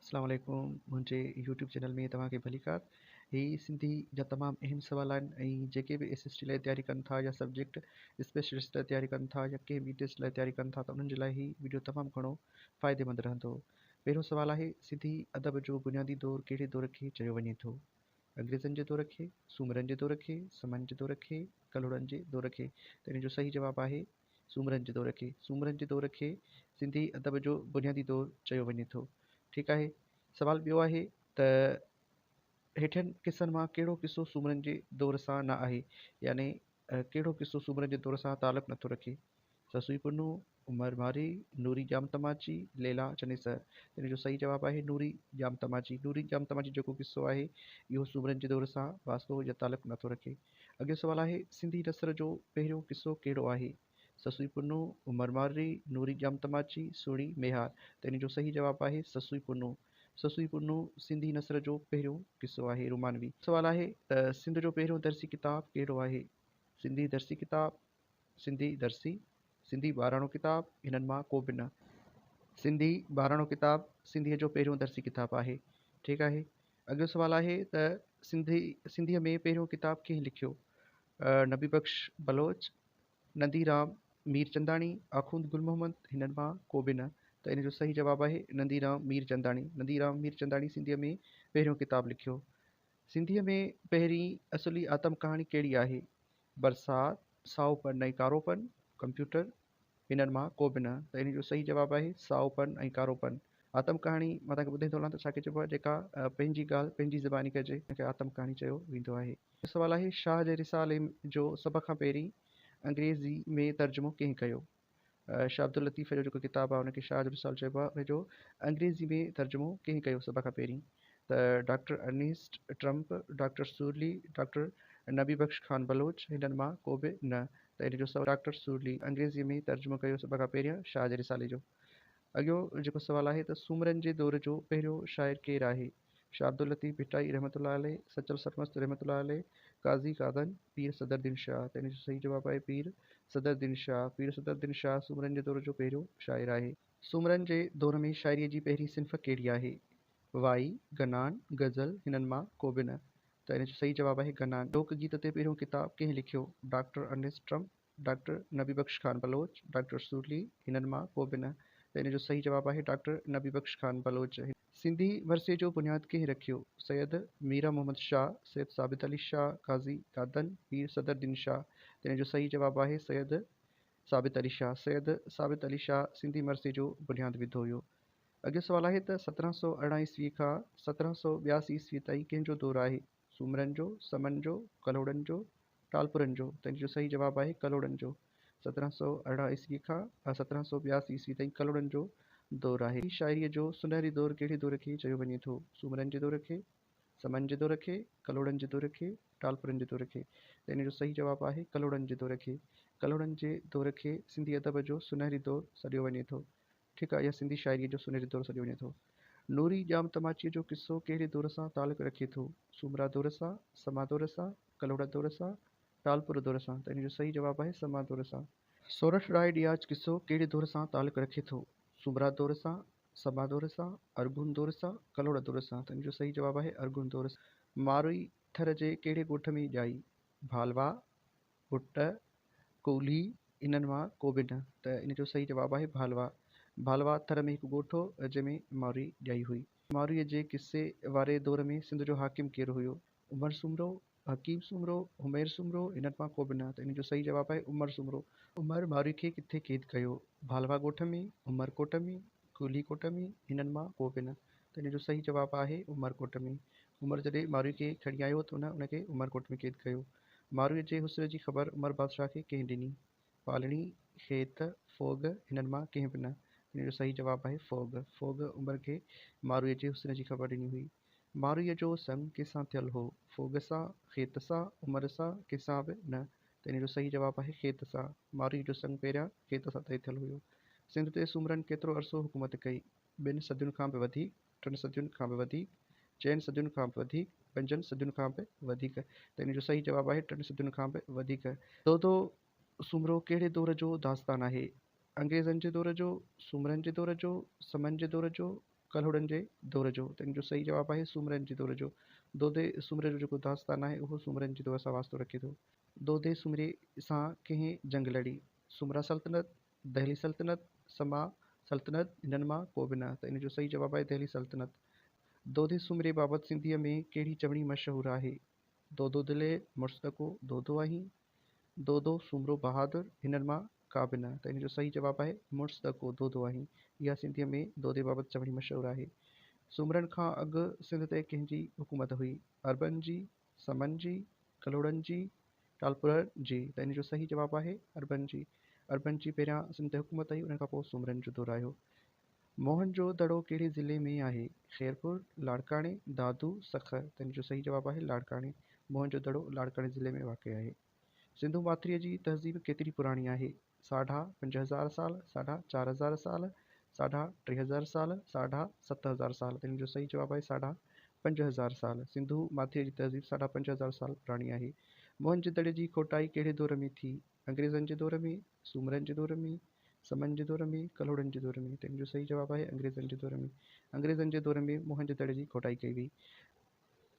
अस्सलाम वालेकुम। मुंहिंजे यूट्यूब चैनल में तव्हांखे भली कार। ही सिंधी जा तमामु अहम सुवाल आहिनि ऐं जेके बि एसएसटी लाइ तयारी कनि था या सब्जेक्ट स्पेशलिस्ट लाइ तयारी कनि था या कंहिं बि टेस्ट लाइ तयारी कनि था त उन्हनि जे लाइ ही वीडियो तमामु घणो फ़ाइदेमंद रहंदो। पहिरियों सुवाल आहे, सिंधी अदब जो बुनियादी दौरु कहिड़े दौर खे चयो वञे थो? अंग्रेज़नि जे दौर खे, सूमरनि जे दौर खे, समन जे दौर खे, कलोड़नि जे दौर खे? त इन जो सही जवाबु आहे सूमरनि जे दौर खे। सूमरनि जे दौर खे सिंधी अदब जो बुनियादी दौरु चयो वञे थो। ठीकु आहे। सवाल ॿियो आहे त हेठियनि किसनि मां कहिड़ो किसो सूमरनि जे दौर सां न आहे, यानी कहिड़ो किसो सूमरनि जे दौर सां तालुक़ु नथो रखे? ससुई पुनू, उमर मारी, नूरी जाम तमाची, लैला चनेसर? इन जो सही जवाबु आहे नूरी जाम तमाची। नूरी जाम तमाची जेको किसो आहे इहो सूमरनि जे दौर सां वास्तो या तालुक़ु नथो रखे। अॻियो सुवालु आहे, सिंधी नसर जो पहिरियों किसो कहिड़ो आहे? ससुई पुनू, उमर मारी, नूरी जाम तमाची, सुहिणी मेहार? त इन जो सही जवाबु आहे ससुई पुनू। ससुई पुनू सिंधी नसर जो पहिरियों किसो आहे रोमानवी। सुवाल आहे त सिंध जो पहिरियों दर्सी किताबु कहिड़ो आहे? सिंधी दर्सी किताबु, सिंधी दर्सी, सिंधी ॿाराणो किताबु, हिननि मां को बि न। सिंधी ॿाराणो किताबु सिंधीअ जो पहिरियों दर्सी किताबु आहे। ठीकु आहे। अॻियो सुवालु आहे त सिंधीअ में पहिरियों किताबु कंहिं लिखियो? नबी बख़्श बलोच, नंदीराम मीरचंदाणी, आखूंद गुल मोहम्मद, हिननि मां को बि न। त इन जो सही जवाबु आहे नंदीराम मीरचंदाणी। नंदीराम मीरचंदाणी सिंधीअ में पहिरियों किताबु लिखियो। सिंधीअ में पहिरीं असुली आतम कहाणी कहिड़ी आहे? बरसाति, साओपन ऐं कारोपन, कंप्यूटर, हिननि मां को बि न। त इन जो सही जवाबु आहे साओपन ऐं कारोपन। आतम कहाणी मां तव्हांखे ॿुधाईंदो हलां त छा चइबो आहे, जेका पंहिंजी ॻाल्हि पंहिंजी ज़बानी कजे, हुनखे आतम कहाणी चयो वेंदो आहे। सुवालु आहे, शाह जे रिसाले जो सभ खां पहिरीं अंग्रेज़ी में तर्जुमो कंहिं कयो? शाह अब्दुल लतीफ़ जो जेको किताबु आहे हुनखे शाह जो रिसाल चइबो आहे। हुनजो अंग्रेज़ी में तर्जुमो कंहिं कयो सभ खां पहिरीं? त डॉक्टर अर्नेस्ट ट्रम्प, डॉक्टर सूरली, डॉक्टर नबी बख़्श खान बलोच, हिननि मां को बि न। त इन जो सवाल डॉक्टर सूरली अंग्रेज़ीअ में तर्जुमो कयो सभ खां पहिरियों शाह जे रिसाले जो। अॻियो जेको सुवालु आहे त सूमरनि जे दौर जो पहिरियों शाइर केरु आहे? शाह अब्दुल लतीफ़ भिटाई रहमतुल्लाह अलैह, सचल सरमस्त रहमतुल्लाह अलैह, काज़ी कादन, पीर सदरुद्दीन शाह? त इन जो सही जवाबु आहे पीर सदरुद्दीन शाह। पीर सदरुद्दीन शाह सूमरनि जे दौर जो पहिरियों शाइर आहे। सूमरनि जे दौर में शाइरीअ जी पहिरीं सिन्फ़ कहिड़ी आहे? वाई, गनान, गज़ल, हिननि मां को बि न। त इन जो सही जवाबु आहे गनान। लोकगीत ते पहिरियों किताबु कंहिं लिखियो? Doctor Ernest Trump, doctor Nabi Bakhsh Khan Baloch, doctor सूरली, हिननि मां को बि न। त इन जो सही जवाबु आहे डॉक्टर नबी बख़्श खान बलोच। सिंधी वरसे जो बुनियादु कंहिं रखियो? सैयद मीरा मोहम्मद शाह, सैयद साबित अली शाह, काज़ी कादन, पीर सदरुद्दीन शाह? त इन जो सही जवाबु आहे सैयद साबित अली शाह। सैयद साबित अली शाह सिंधी मरसे जो बुनियादु विधो हुयो। अॻियो सुवालु आहे त 1718 ईस्वी खां 1782 ईस्वी ताईं कंहिंजो दौरु आहे? सूमरनि जो, समन जो, कलोड़नि जो, टालपुरनि जो? त इन जो सही जवाबु आहे कलोड़नि जो। 1718 ईस्वी खां 1782 ईस्वी ताईं कलोड़नि जो दौरु आहे। शाइरीअ जो सुनहरी दौरु कहिड़े दौर खे चयो वञे थो? सूमरनि जे दौर खे, समन जे दौर खे, कलोड़नि जे दौर खे, टालपुरनि जे दौर खे? त इन जो सही जवाबु आहे कलोड़नि जे दौर खे। कलोड़नि जे दौर खे सिंधी अदब जो सुनहरी दौरु सॾियो वञे थो। ठीकु आहे, या सिंधी शाइरीअ जो सुनहरी दौरु सॾियो वञे थो। नूरी जाम तमाचीअ जो किसो कहिड़े दौर सां तालुक़ु रखे थो? सूमरा दौर सां, समा दौर सां, कलोड़ा दौर सां, टालपुर दौर सां? त इन जो सही जवाबु आहे समा दौर सां। सोरठ राय ॾियाज किसो कहिड़े दौर सां तालुक़ु रखे थो? सूमरा दौर सां, समा दौर सां, अरगुन दौर सां, कलोड़ा दौर सां? त इन जो सही जवाबु आहे अरगुन दौर सां। मारुई थर जे कहिड़े ॻोठ में ॼाई? भालवा, पुट, कोली, इन्हनि मां को बि न। त इन जो सही जवाबु आहे भालवा। भालवा थर में हिकु ॻोठ हो जंहिंमें मारुई ॼाई हुई। मारुईअ जे किसे वारे दौर में सिंध जो हाकिम केरु हुयो? उमर सुमरो, हकीम सुमरो, हुमैर सुमरो, हिननि मां को बि न। त इन जो सही जवाबु आहे उमर सुमरो। उमर मारुई खे किथे क़ैद कयो? भालवा ॻोठ में, उमरकोट में, कोली कोट में, हिननि मां को बि न। त इन जो सही जवाबु आहे उमरकोट में। उमर जॾहिं मारुई खे खणी आयो त उनखे उमरकोट में क़ैद कयो। मारुईअ जे हुस्न जी ख़बर उमर बादशाह खे कंहिं ॾिनी? पालणी, खेत, फोग, हिननि मां कंहिं बि न। इन जो सही जवाबु आहे फोग। फोग उमर खे मारुईअ जे हुस्न जी ख़बर ॾिनी हुई। मारुईअ जो संग कंहिंसां थियलु हो? फोग सां, खेत सां, उमर सां, कंहिंसां बि न। त इन जो सही जवाबु आहे खेत सां। मारुईअ जो संग पहिरियां खेत सां तय थियलु हुयो। सिंध ते सूमरनि केतिरो अरसो हुकूमत कई? 2 सदियुनि खां बि वधीक, 3 सदियुनि खां बि वधीक, 4 सदियुनि खां बि वधीक, 5 सदियुनि खां बि वधीक? त इन जो सही जवाबु आहे 3 सदियुनि खां बि वधीक। दोदो सूमरो कहिड़े दौर जो दास्तान आहे? अंग्रेज़नि जे दौर जो, सूमरनि जे दौर जो, समन जे दौर जो, कलहुड़नि जे दौर जो, त इन जो सही जवाबु आहे सूमरनि जे दौर जो। दोदे सूमरे जो जेको दास्तान आहे उहो सूमरनि जे दौर सां वास्तो रखे थो। दोदे सूमरे सां कंहिं जंग लड़ी? सुमरा सल्तनत, दहली सल्तनत, समा सल्तनत, हिननि मां को बि न, त इन जो सही जवाबु आहे दहली सल्तनत। दोदे सूमरे बाबति सिंधीअ में कहिड़ी चवणी मशहूरु आहे? दोदो दिले मुर्सदको दोदो आहीं, दोदो सूमरो बहादुर, हिननि मां का बि न, त इन जो सही जवाबु आहे मुर्सदको दोदो आहीं। इहा सिंधीअ में दोदे बाबति चवणी मशहूरु आहे। सूमरनि खां अॻु सिंध ते कंहिंजी हुकूमत हुई? अरबनि जी, समन जी, कलोड़नि जी, टालपुरनि जी, त इन जो सही जवाबु आहे अरबनि जी। अरबनि जी पहिरियां सिंध ते हुकूमत हुई, उन खां पोइ सूमरनि जो दौरु आयो। मोहन जो दड़ो कहिड़े ज़िले में आहे? खैरपुर, लाड़काणे, दादू, सखर, त इन जो सही जवाबु आहे लाड़काणे। मोहन जो दड़ो लाड़काणे ज़िले में वाक़िअ आहे। सिंधु माथिरीअ जी तहज़ीब केतिरी पुराणी आहे? 5000 साल, 4000 साल, 3000 साल, 7000 साल, त इन जो सही जवाबु आहे 5000 साल। सिंधु माथिरीअ जी तहज़ीब 5000 साल पुराणी आहे। मोहन जे दड़े जी खोटाई कहिड़े दौर में थी? अंग्रेज़नि जे दौर में, सूमरनि जे दौर में, समन जे दौर में, कलोड़नि जे दौर में, त इन जो सही जवाबु आहे अंग्रेज़नि जे दौर में। अंग्रेज़नि जे दौर में मोहन जे दड़े जी खोटाई कई वई।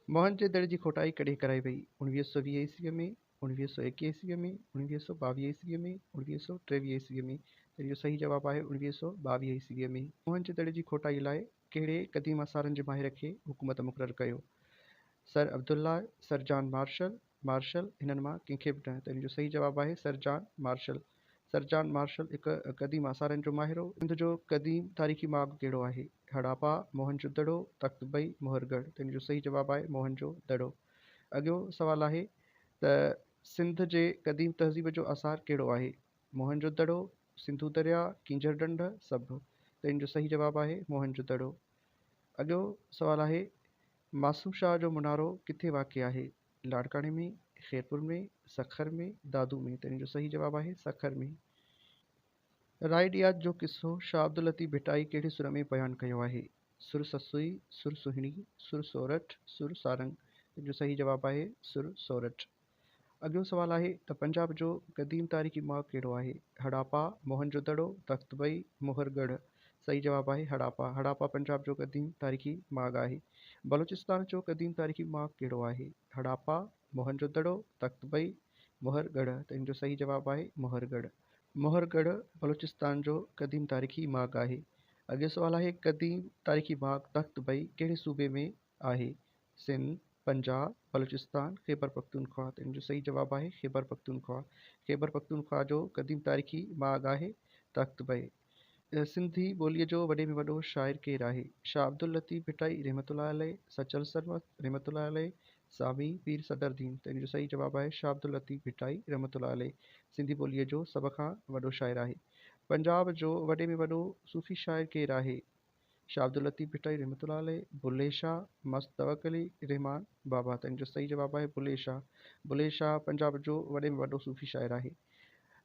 मोहन जे दड़े जी खोटाई कॾहिं कराई वई? 1920 ईस्वीअ में, 1921 ईस्वीअ में, 1922 ईस्वीअ में, 1923 ईस्वीअ में, त इन जो सही जवाबु आहे 1922 ईस्वीअ में। मोहन जे दड़े जी खोटाई लाइ कहिड़े क़दीम आसारनि जे माहिर खे हुकूमत मुक़ररु कयो? Sir Abdullah, sir John Marshall, हिननि मां कंहिंखे बि न, त इन जो सही जवाबु आहे sir John Marshall. Sir John Marshall हिकु क़दीम आसारनि जो माहिर हो। सिंध जो क़दीम तारीख़ी माॻु कहिड़ो आहे? हड़ापा, मोहनजोदड़ो, तख़्तबई, मोहरगढ़, त इन जो सही जवाबु आहे मोहनजोदड़ो। अॻियो सवालु आहे त सिंध जे क़दीम तहज़ीब जो आसार कहिड़ो आहे? मोहनजोदड़ो, सिंधु दरिया, कींजर ढंढ, सभु, त इन जो सही जवाबु आहे मोहनजोदड़ो। अॻियो सवालु आहे मासूम शाह जो मुनारो किथे वाक़िअ आहे? लाड़काणे में, खैरपुर में, सखर में, दादू में, त इन जो सही जवाबु आहे सखर में। राय डियात जो किस्सो शाह अब्दुल लतीफ़ भिटाई कहिड़े सुर में बयानु कयो आहे? सुर ससुई, सुर सुहिणी, सुर सोरठ, सुर सारंग, त इन जो सही जवाबु आहे सुर सोरठ। अॻियो सवालु आहे त पंजाब जो क़दीम तारीख़ी माॻु कहिड़ो आहे? हड़ापा, मोहनजोदड़ो, तख़्तबई, मोहरगढ़, सही जवाबु आहे हड़ापा। हड़ापा पंजाब जो क़दीम तारीख़ी माॻु आहे। बलूचिस्तान जो क़दीम तारीख़ी माॻु कहिड़ो आहे? हड़ापा, मोहनजोदड़ो, तख़्तबई, मोहरगढ़, त इन जो सही जवाबु आहे मोहरगढ़। मोहरगढ़ बलूचिस्तान जो क़दीम तारीख़ी माॻु आहे। अॻियो सवालु आहे क़दीम तारीख़ी माॻु तख़्तबई कहिड़े सूबे में आहे? सिंध, पंजाब, बलूचिस्तान, ख़ैबर पख्तूनख्वा, त इन जो सही जवाबु आहे ख़ैबर पख्तूनख्वा। ख़ैबर पख्तूनख्वा जो क़दीम तारीख़ी माॻु आहे तख़्तबई। सिंधी ॿोलीअ जो वॾे में वॾो शाइर केरु आहे? शाह अब्दुल लतीफ़ भिटाई रहमतुल्लाह अलैह, सचल सरमत रहमतुल्लाह अलैह, सामी पीर सदरदीन, त इन जो सही जवाबु आहे शाह अब्दुल लतीफ़ भिटाई रहमतुल्लाह अलैह। सिंधी ॿोलीअ जो सभ खां वॾो शाइर आहे। पंजाब जो वॾे में वॾो सूफ़ी शाइर केरु आहे? शाह अब्दुल लतीफ़ भिटाई रहमतुल्लाह अलैह, बुल्ले शाह, मस्त तवक्कुल अली, रहमान बाबा, त इन जो सही जवाबु आहे बुल्ले शाह। बुल्ले शाह पंजाब जो वॾे में वॾो सूफ़ी शाइर आहे।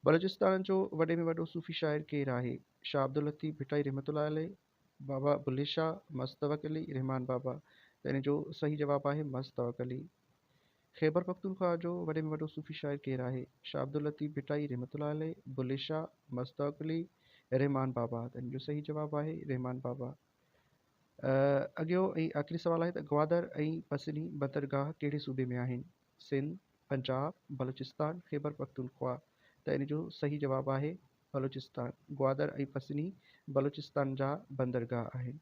बलूचिस्तान जो वॾे में वॾो सूफ़ी शाइर केरु आहे? शाह अब्दुल लतीफ़ भिटाई रहमतुल्लाह अलैह, बाबा बुल्ले शाह, मस्त तवक्कुल अली, रहमान बाबा, त इन जो सही जवाबु आहे मस्त तवक्कुल अली। ख़ैबर पख्तूनख्वा जो वॾे में वॾो सूफ़ी शाइर केरु आहे? शाह अब्दुल लतीफ़ भिटाई रहमतुल्लाह अलैह, बुल्ले शाह, मस्त तवक्कुल अली, रहमान बाबा, त इन जो सही जवाबु आहे रहमान बाबा। अॻियो ऐं आख़िरी सुवालु आहे त ग्वादर ऐं पसनी बंदरगाह कहिड़े सूबे में आहिनि? सिंध, पंजाब, बलूचिस्तान, ख़ैबर पख्तूनख्वा, त इन जो सही जवाबु आहे बलूचिस्तान। ग्वादर ऐं पसनी बलूचिस्तान जा बंदरगाह आहिनि।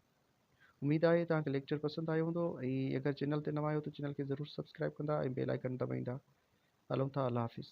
उमेदु आहे तव्हांखे लेक्चर पसंदि आयो हूंदो ऐं अगरि चैनल ते नवां आहियो त चैनल खे ज़रूरु सब्सक्राइब कंदा ऐं बेल आइकन दॿाईंदा। हलूं था, अल्लाह हाफ़िज़।